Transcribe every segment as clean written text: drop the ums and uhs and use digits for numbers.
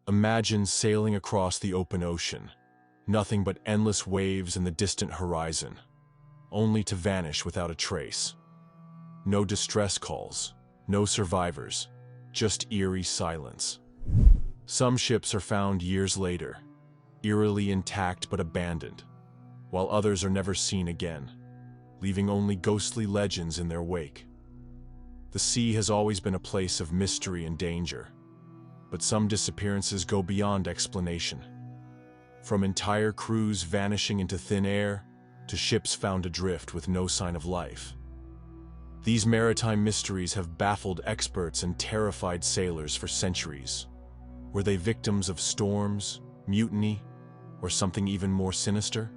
Imagine sailing across the open ocean, nothing but endless waves and the distant horizon, only to vanish without a trace. No distress calls, no survivors, just eerie silence. Some ships are found years later, eerily intact but abandoned, while others are never seen again, leaving only ghostly legends in their wake. The sea has always been a place of mystery and danger, but some disappearances go beyond explanation. From entire crews vanishing into thin air, to ships found adrift with no sign of life. These maritime mysteries have baffled experts and terrified sailors for centuries. Were they victims of storms, mutiny, or something even more sinister?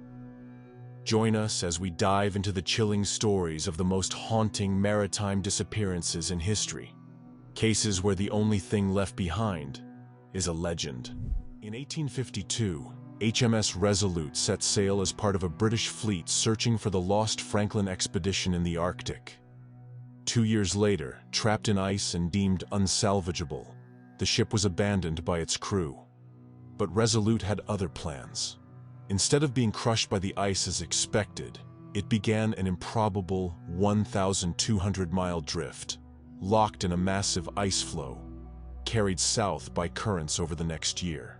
Join us as we dive into the chilling stories of the most haunting maritime disappearances in history. Cases where the only thing left behind is a legend. In 1852, HMS Resolute set sail as part of a British fleet searching for the lost Franklin expedition in the Arctic. 2 years later, trapped in ice and deemed unsalvageable, the ship was abandoned by its crew. But Resolute had other plans. Instead of being crushed by the ice as expected, it began an improbable 1,200-mile drift, locked in a massive ice floe, carried south by currents over the next year.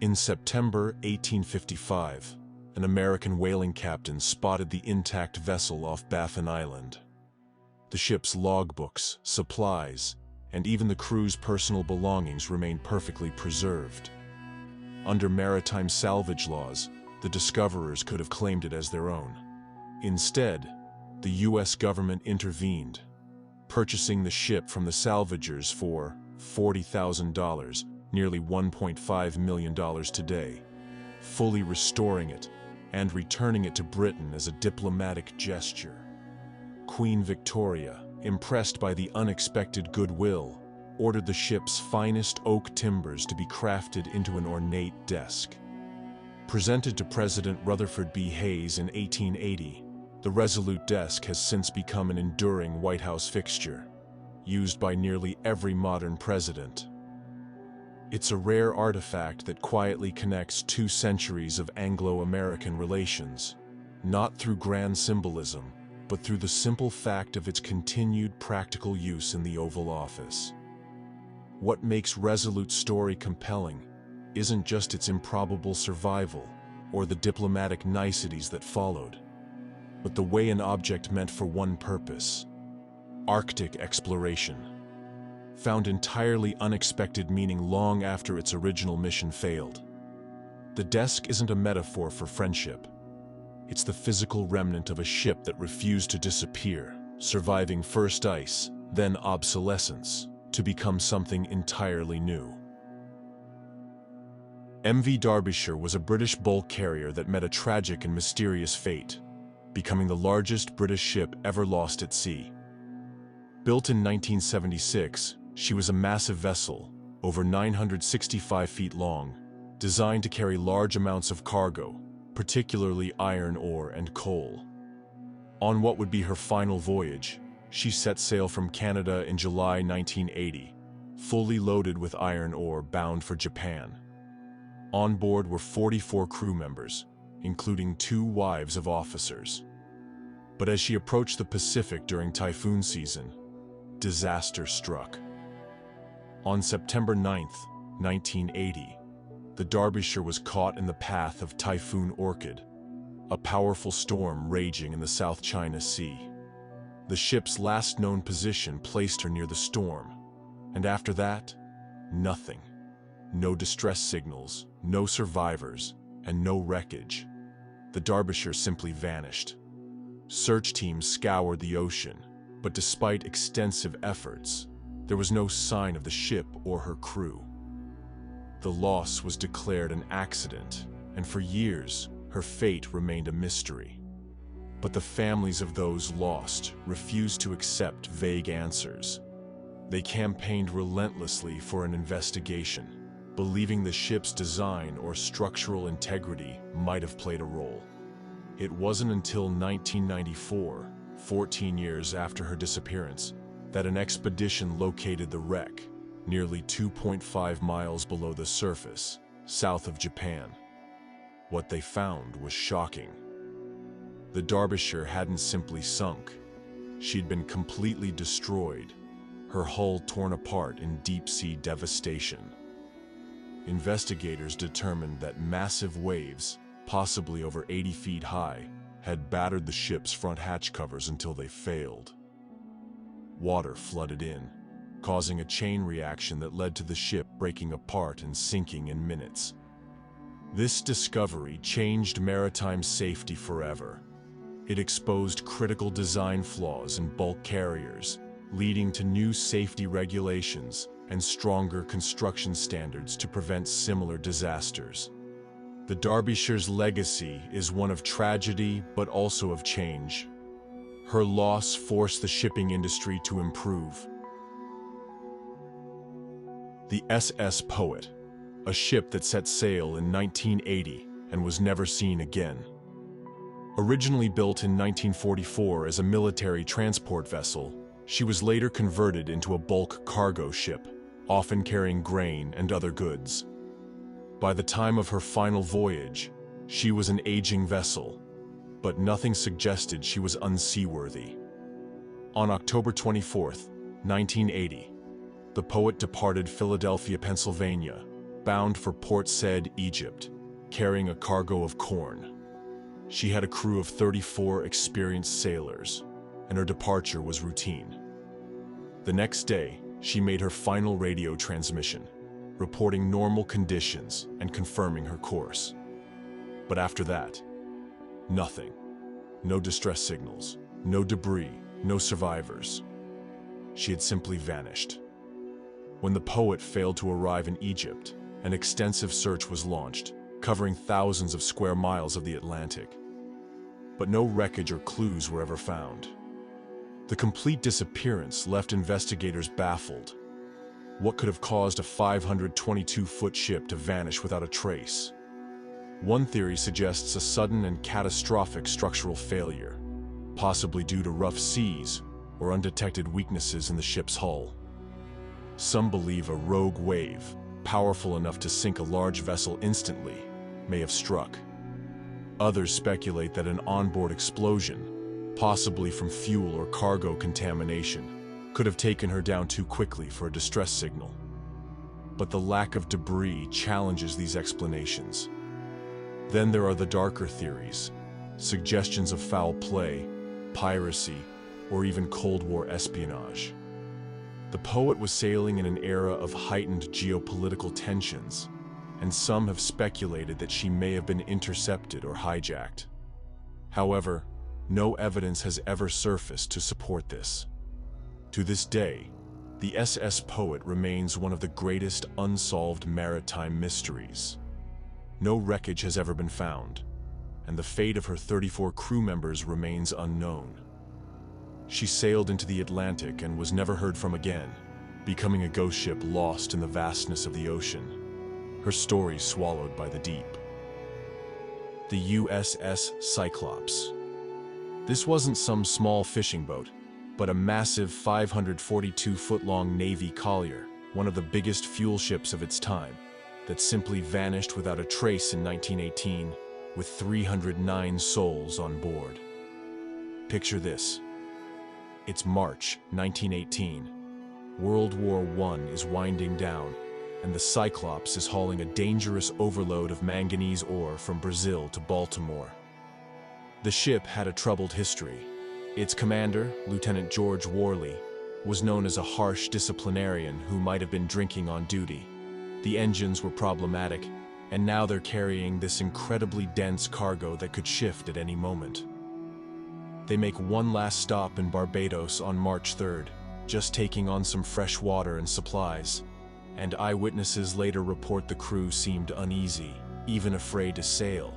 In September 1855, an American whaling captain spotted the intact vessel off Baffin Island. The ship's logbooks, supplies, and even the crew's personal belongings remained perfectly preserved. Under maritime salvage laws, the discoverers could have claimed it as their own. Instead, the U.S. government intervened, purchasing the ship from the salvagers for $40,000, nearly $1.5 million today, fully restoring it and returning it to Britain as a diplomatic gesture. Queen Victoria, impressed by the unexpected goodwill, ordered the ship's finest oak timbers to be crafted into an ornate desk. Presented to President Rutherford B. Hayes in 1880, the Resolute desk has since become an enduring White House fixture, used by nearly every modern president. It's a rare artifact that quietly connects 2 centuries of Anglo-American relations, not through grand symbolism, but through the simple fact of its continued practical use in the Oval Office. What makes Resolute's story compelling isn't just its improbable survival or the diplomatic niceties that followed, but the way an object meant for one purpose, Arctic exploration, found entirely unexpected meaning long after its original mission failed. The desk isn't a metaphor for friendship. It's the physical remnant of a ship that refused to disappear, surviving first ice, then obsolescence, to become something entirely new. MV Derbyshire was a British bulk carrier that met a tragic and mysterious fate, becoming the largest British ship ever lost at sea. Built in 1976, she was a massive vessel, over 965 feet long, designed to carry large amounts of cargo, particularly iron ore and coal. On what would be her final voyage, she set sail from Canada in July 1980, fully loaded with iron ore bound for Japan. On board were 44 crew members, including 2 wives of officers. But as she approached the Pacific during typhoon season, disaster struck. On September 9, 1980, the Derbyshire was caught in the path of Typhoon Orchid, a powerful storm raging in the South China Sea. The ship's last known position placed her near the storm, and after that, nothing. No distress signals, no survivors, and no wreckage. The Derbyshire simply vanished. Search teams scoured the ocean, but despite extensive efforts, there was no sign of the ship or her crew. The loss was declared an accident, and for years, her fate remained a mystery. But the families of those lost refused to accept vague answers. They campaigned relentlessly for an investigation, believing the ship's design or structural integrity might have played a role. It wasn't until 1994, 14 years after her disappearance, that an expedition located the wreck, nearly 2.5 miles below the surface, south of Japan. What they found was shocking. The Derbyshire hadn't simply sunk. She'd been completely destroyed, her hull torn apart in deep-sea devastation. Investigators determined that massive waves, possibly over 80 feet high, had battered the ship's front hatch covers until they failed. Water flooded in, causing a chain reaction that led to the ship breaking apart and sinking in minutes. This discovery changed maritime safety forever. It exposed critical design flaws in bulk carriers, leading to new safety regulations and stronger construction standards to prevent similar disasters. The Derbyshire's legacy is one of tragedy but also of change. Her loss forced the shipping industry to improve. The SS Poet, a ship that set sail in 1980 and was never seen again. Originally built in 1944 as a military transport vessel, she was later converted into a bulk cargo ship, often carrying grain and other goods. By the time of her final voyage, she was an aging vessel, but nothing suggested she was unseaworthy. On October 24, 1980, the Poet departed Philadelphia, Pennsylvania, bound for Port Said, Egypt, carrying a cargo of corn. She had a crew of 34 experienced sailors, and her departure was routine. The next day, she made her final radio transmission, reporting normal conditions and confirming her course. But after that, nothing. No distress signals, no debris, no survivors. She had simply vanished. When the Poet failed to arrive in Egypt, an extensive search was launched, covering thousands of square miles of the Atlantic. But no wreckage or clues were ever found. The complete disappearance left investigators baffled. What could have caused a 522-foot ship to vanish without a trace? One theory suggests a sudden and catastrophic structural failure, possibly due to rough seas or undetected weaknesses in the ship's hull. Some believe a rogue wave, powerful enough to sink a large vessel instantly, may have struck. Others speculate that an onboard explosion, possibly from fuel or cargo contamination, could have taken her down too quickly for a distress signal. But the lack of debris challenges these explanations. Then there are the darker theories, suggestions of foul play, piracy, or even Cold War espionage. The Poet was sailing in an era of heightened geopolitical tensions, and some have speculated that she may have been intercepted or hijacked. However, no evidence has ever surfaced to support this. To this day, the SS Poet remains one of the greatest unsolved maritime mysteries. No wreckage has ever been found, and the fate of her 34 crew members remains unknown. She sailed into the Atlantic and was never heard from again, becoming a ghost ship lost in the vastness of the ocean, her story swallowed by the deep. The USS Cyclops. This wasn't some small fishing boat, but a massive 542-foot-long Navy collier, one of the biggest fuel ships of its time, that simply vanished without a trace in 1918, with 309 souls on board. Picture this. It's March 1918. World War I is winding down, and the Cyclops is hauling a dangerous overload of manganese ore from Brazil to Baltimore. The ship had a troubled history. Its commander, Lieutenant George Worley, was known as a harsh disciplinarian who might have been drinking on duty. The engines were problematic, and now they're carrying this incredibly dense cargo that could shift at any moment. They make one last stop in Barbados on March 3rd, just taking on some fresh water and supplies, and eyewitnesses later report the crew seemed uneasy, even afraid to sail.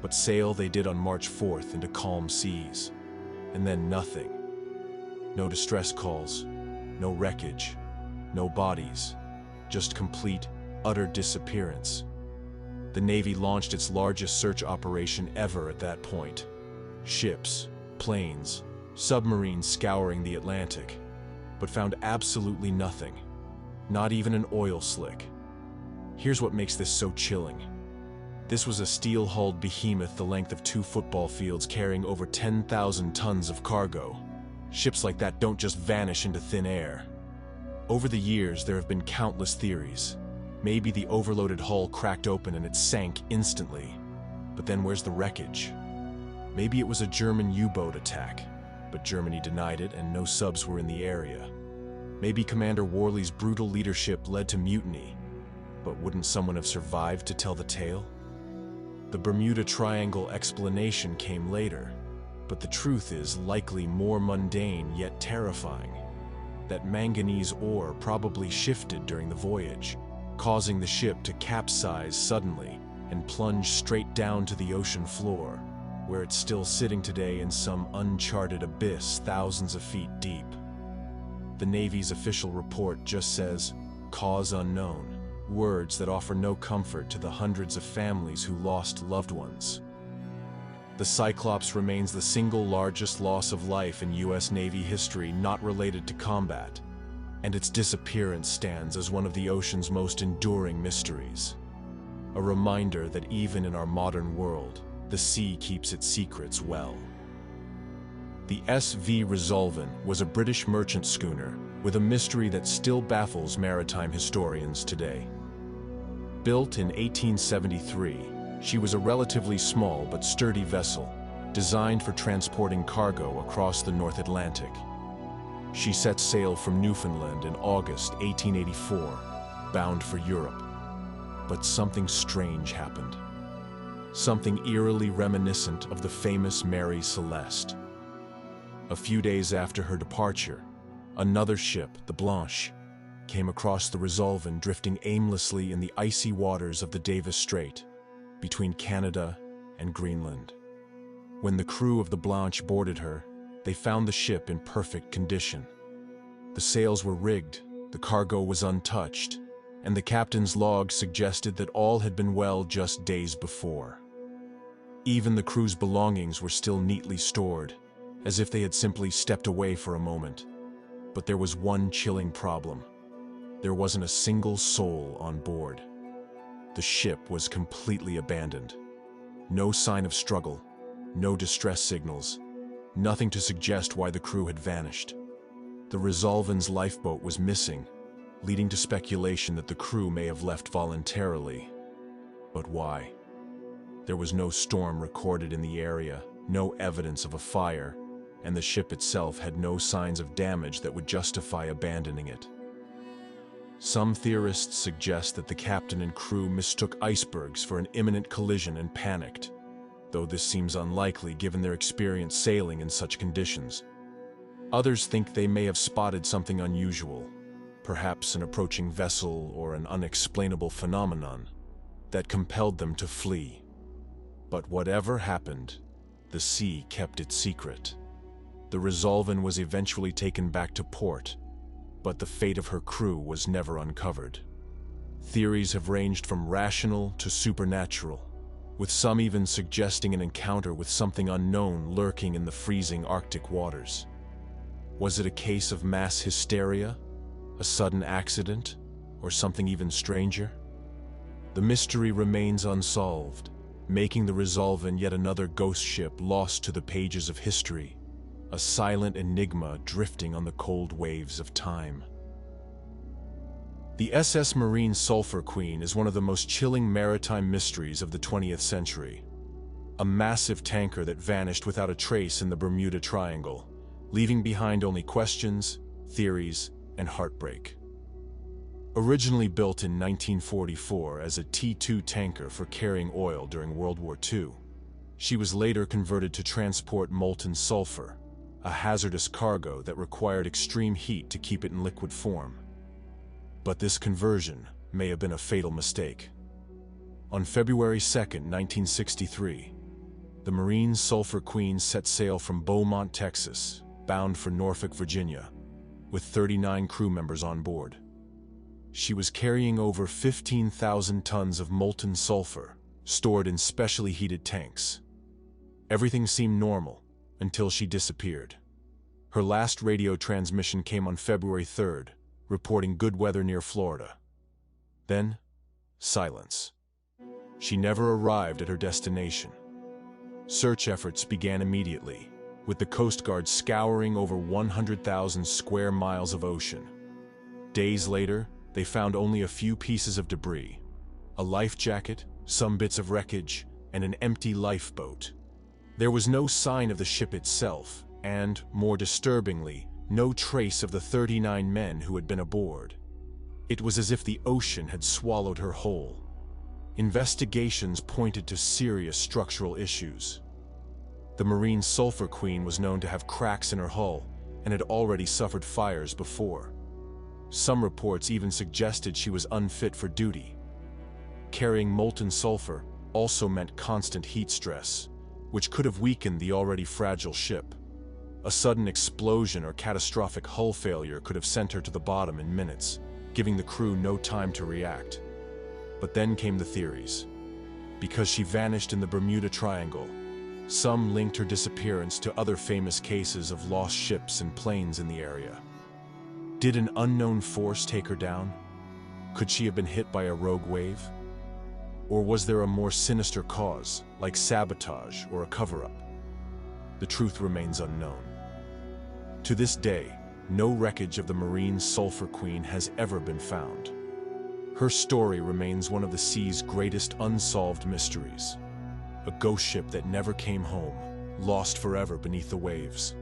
But sail they did on March 4th into calm seas, and then nothing. No distress calls, no wreckage, no bodies, just complete, utter disappearance. The Navy launched its largest search operation ever at that point. Ships, planes, submarines scouring the Atlantic, but found absolutely nothing. Not even an oil slick. Here's what makes this so chilling. This was a steel-hulled behemoth the length of 2 football fields carrying over 10,000 tons of cargo. Ships like that don't just vanish into thin air. Over the years, there have been countless theories. Maybe the overloaded hull cracked open and it sank instantly. But then where's the wreckage? Maybe it was a German U-boat attack, but Germany denied it and no subs were in the area. Maybe Commander Worley's brutal leadership led to mutiny, but wouldn't someone have survived to tell the tale? The Bermuda Triangle explanation came later, but the truth is likely more mundane yet terrifying. That manganese ore probably shifted during the voyage, causing the ship to capsize suddenly and plunge straight down to the ocean floor, where it's still sitting today in some uncharted abyss thousands of feet deep. The Navy's official report just says, "Cause unknown," words that offer no comfort to the hundreds of families who lost loved ones. The Cyclops remains the single largest loss of life in U.S. Navy history not related to combat, and its disappearance stands as one of the ocean's most enduring mysteries. A reminder that even in our modern world, the sea keeps its secrets well. The SV Resolven was a British merchant schooner with a mystery that still baffles maritime historians today. Built in 1873, she was a relatively small but sturdy vessel, designed for transporting cargo across the North Atlantic. She set sail from Newfoundland in August 1884, bound for Europe. But something strange happened. Something eerily reminiscent of the famous Mary Celeste. A few days after her departure, another ship, the Blanche, came across the Resolven drifting aimlessly in the icy waters of the Davis Strait, between Canada and Greenland. When the crew of the Blanche boarded her, they found the ship in perfect condition. The sails were rigged, the cargo was untouched, and the captain's log suggested that all had been well just days before. Even the crew's belongings were still neatly stored, as if they had simply stepped away for a moment. But there was one chilling problem. There wasn't a single soul on board. The ship was completely abandoned. No sign of struggle, no distress signals, nothing to suggest why the crew had vanished. The Resolven's lifeboat was missing, leading to speculation that the crew may have left voluntarily. But why? There was no storm recorded in the area, no evidence of a fire, and the ship itself had no signs of damage that would justify abandoning it. Some theorists suggest that the captain and crew mistook icebergs for an imminent collision and panicked, though this seems unlikely given their experience sailing in such conditions. Others think they may have spotted something unusual, perhaps an approaching vessel or an unexplainable phenomenon, that compelled them to flee. But whatever happened, the sea kept its secret. The Resolven was eventually taken back to port, but the fate of her crew was never uncovered. Theories have ranged from rational to supernatural, with some even suggesting an encounter with something unknown lurking in the freezing Arctic waters. Was it a case of mass hysteria, a sudden accident, or something even stranger? The mystery remains unsolved, making the Resolven yet another ghost ship lost to the pages of history, a silent enigma drifting on the cold waves of time. The SS Marine Sulphur Queen is one of the most chilling maritime mysteries of the 20th century. A massive tanker that vanished without a trace in the Bermuda Triangle, leaving behind only questions, theories, and heartbreak. Originally built in 1944 as a T2 tanker for carrying oil during World War II, she was later converted to transport molten sulfur, a hazardous cargo that required extreme heat to keep it in liquid form. But this conversion may have been a fatal mistake. On February 2, 1963, the Marine Sulphur Queen set sail from Beaumont, Texas, bound for Norfolk, Virginia, with 39 crew members on board. She was carrying over 15,000 tons of molten sulfur, stored in specially heated tanks. Everything seemed normal until she disappeared. Her last radio transmission came on February 3rd, reporting good weather near Florida. Then, silence. She never arrived at her destination. Search efforts began immediately, with the Coast Guard scouring over 100,000 square miles of ocean. Days later, they found only a few pieces of debris: a life jacket, some bits of wreckage, and an empty lifeboat. There was no sign of the ship itself, and, more disturbingly, no trace of the 39 men who had been aboard. It was as if the ocean had swallowed her whole. Investigations pointed to serious structural issues. The Marine Sulphur Queen was known to have cracks in her hull and had already suffered fires before. Some reports even suggested she was unfit for duty. Carrying molten sulfur also meant constant heat stress, which could have weakened the already fragile ship. A sudden explosion or catastrophic hull failure could have sent her to the bottom in minutes, giving the crew no time to react. But then came the theories. Because she vanished in the Bermuda Triangle, some linked her disappearance to other famous cases of lost ships and planes in the area. Did an unknown force take her down? Could she have been hit by a rogue wave? Or was there a more sinister cause, like sabotage or a cover-up? The truth remains unknown. To this day, no wreckage of the Marine Sulphur Queen has ever been found. Her story remains one of the sea's greatest unsolved mysteries. A ghost ship that never came home, lost forever beneath the waves.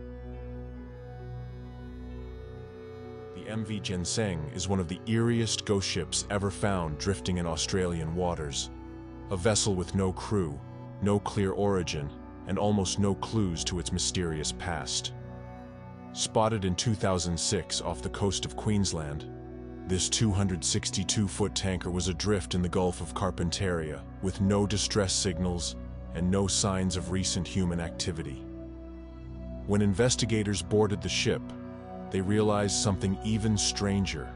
The MV Ginseng is one of the eeriest ghost ships ever found drifting in Australian waters. A vessel with no crew, no clear origin, and almost no clues to its mysterious past. Spotted in 2006 off the coast of Queensland, this 262-foot tanker was adrift in the Gulf of Carpentaria with no distress signals and no signs of recent human activity. When investigators boarded the ship, they realized something even stranger.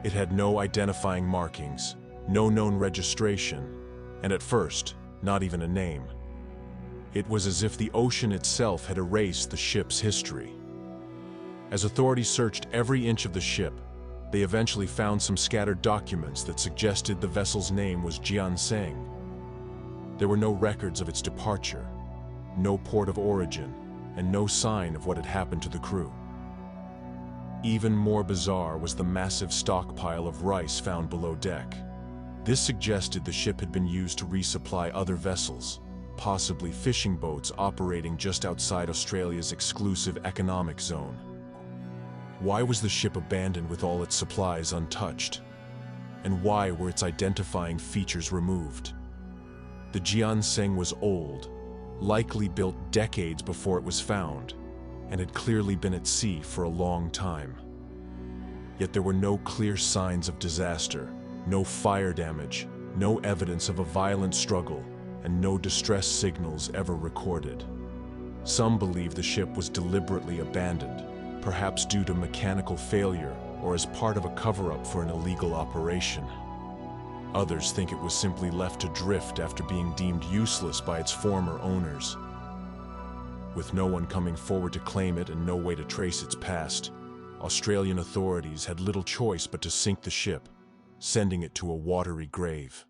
It had no identifying markings, no known registration, and at first, not even a name. It was as if the ocean itself had erased the ship's history. As authorities searched every inch of the ship, they eventually found some scattered documents that suggested the vessel's name was Ginseng. There were no records of its departure, no port of origin, and no sign of what had happened to the crew. Even more bizarre was the massive stockpile of rice found below deck. This suggested the ship had been used to resupply other vessels, possibly fishing boats operating just outside Australia's exclusive economic zone. Why was the ship abandoned with all its supplies untouched? And why were its identifying features removed? The Ginseng was old, likely built decades before it was found, and had clearly been at sea for a long time. Yet there were no clear signs of disaster, no fire damage, no evidence of a violent struggle, and no distress signals ever recorded. Some believe the ship was deliberately abandoned, perhaps due to mechanical failure or as part of a cover-up for an illegal operation. Others think it was simply left to drift after being deemed useless by its former owners. With no one coming forward to claim it and no way to trace its past, Australian authorities had little choice but to sink the ship, sending it to a watery grave.